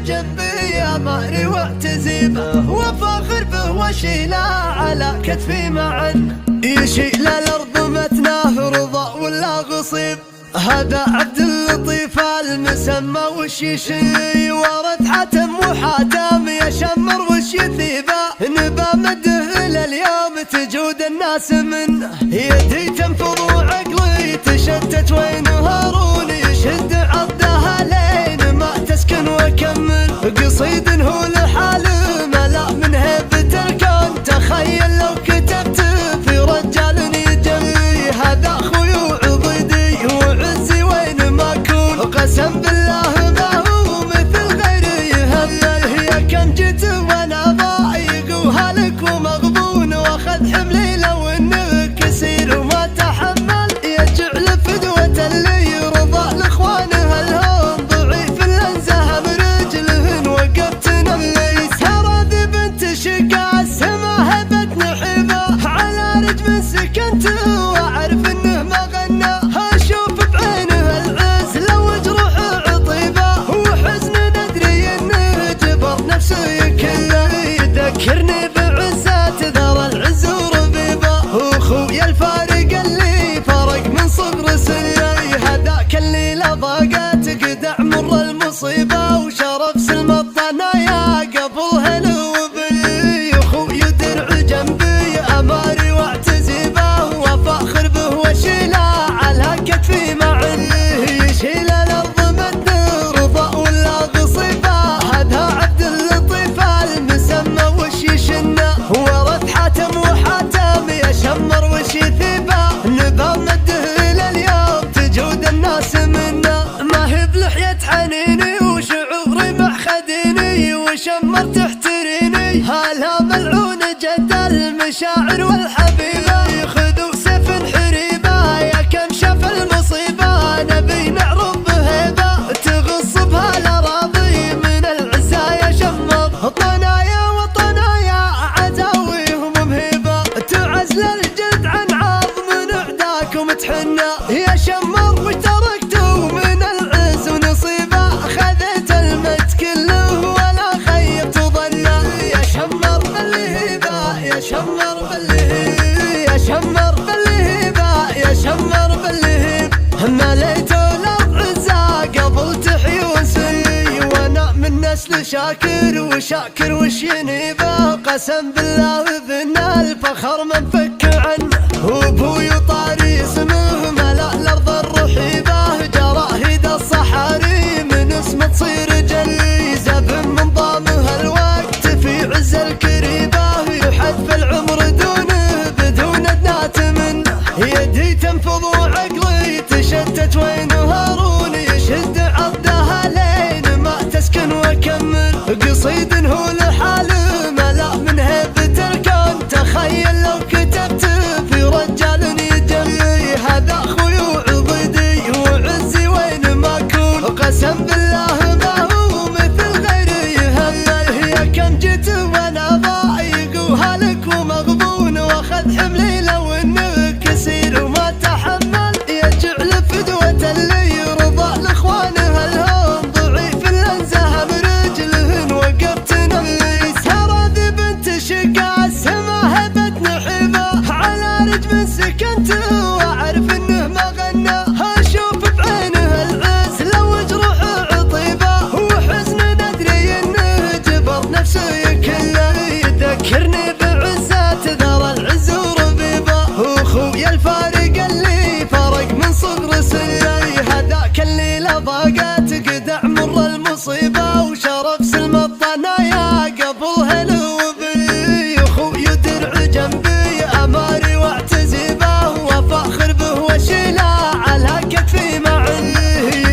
جنبي أماري واعتزيبه وفاخر به وشيله على كتفي معا يشيل الأرض متناه رضا ولا غصيب. هذا عبد اللطيف المسمى وش يشي ورد حاتم وحاتم يشمر وش يثيبه نبى مده لليوم تجود الناس منه يدي تنفض وعقلي تشتت وين هارون يشد عضها لين ما تسكن وكمل قصيد هو لحاله ملا من هيبة الكون تخيل لو كتبت في رجال يجري هذا اخوي وعضيدي وعزي وين ما اكون قسم بالله ما هو مثل غيري يهمل يا كم جيت وانا ضايق وهلك ومغبون واخذ حملي لو انه كسير وما تحمل يجعل فدوة اللي يرضى لاخوانه الهون ضعيف الانزه برجلهن وقفت نملي سرادي بنت شقا السما هبت نحبه على رجم سكنت واعرف انه ما غنى اشوف بعينه العز لو جروح عطيبه وحزن ندري انه جبر نفسه يكله يذكرني بعزات ذر العز وربيبه واخويا الفارق اللي فرق من صغر سني هذاك اللي لضاقت قدع مر المصيبه وشرف سلم الطنايا قبل هلو بي اخويا درع جنبي اماري واعتزيبه وفاخر به وشيله على كتفي معا يشيل الارض مد رضا ولا غصيبه هذا عبد اللطيف المسمى وش يشنه ورد حاتم وحاتم يشمر وش يثيبه نبى مده لليوم تجود الناس منه ما هي بلحية حنيني وشعوري محخديني وشمر تحتريني هلا ملعون جد المشاعر والحبيبه خذوا سيف حريبه يا كم شاف المصيبه نبي نعرض بهيبه تغص بها الاراضي من العزا يا شمر طنايا وطنايا عزاويهم مهيبه تعزل الجد عن عظم من اعداكم تحنى يا شمر وش تركتوا من العز ونصيبه خذيت المجد كله ولا خيبت ظنه يا شمر بالهيبه يا شمر بالهيبه يا شمر بالهيبه يا شمر بالهيبه مليتوا الارض عزا قبل تحيي وسني وانا من نسل شاكر وشاكر وش ينيبه قسم بالله ذن الفخر منفك عنه وابوي طاري اسمه ملا الارض الرحيبه جراهيد الصحاري من اسمه تصير جليزه من ضامها الوقت في عز الكريبه يحد في العمر دونه بدون ادنات منه يدي تنفض وعقلي تشتت وين هارون يشد عضها لين ما تسكن وكمل قصيد هو لحاله ملا من هيبة الكون تخيل لو كتبت في رجال يجري هذا اخوي وعضيدي وعزي وين ما اكون قسم بالله ما هو مثل غيري يهمل يا كم جيت وانا ضايق وهلك ومغبون واخذ حملي لو انه كسير وما تحمل يجعل فدوة اللي يرضى لاخوانه الهون ضعيف الانزه برجلهن وقفت نملي سرادي بنت شقا السما هبت نحبه على رجم سكنت واعرف انه ما غنى اشوف بعينه العز لو جروح عطيبه وحزن ندري انه جبر نفسه يكله يذكرني بعزات ذر العز وربيبه واخويا الفارق اللي فرق من صغر سني هذاك اللي لضاقت قدع مر المصيبه وشرف سلم الطنايا قبل هلو بي اخويا درع جنبي اماري واعتزيبه وفاخر به وشيله على كتفي معا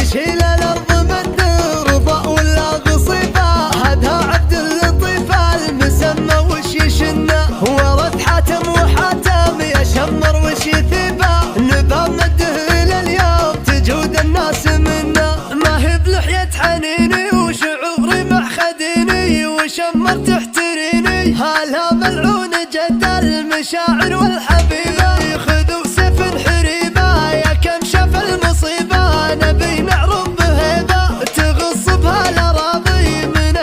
يشيل الارض مد رضا ولا غصيبه هذا عبد اللطيف المسمى وش يشنه ورد حاتم وحاتم يشمر وش يثيبه نبى مده لليوم تجود الناس منه ما هي بلحية حنيني وشعوري محخديني وشمر تحتريني هلا ملعون جد المشاعر والحبيبه خذوا سيف حريبه يا كم شاف المصيبه نبي نعرض بهيبه تغص بها الاراضي من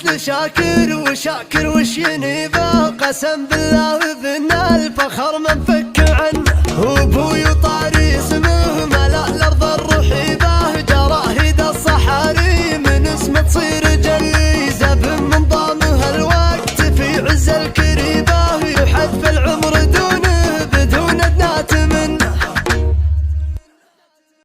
العبد شاكر وشاكر وش ينيبه، قسم بالله بنا الفخر من فكر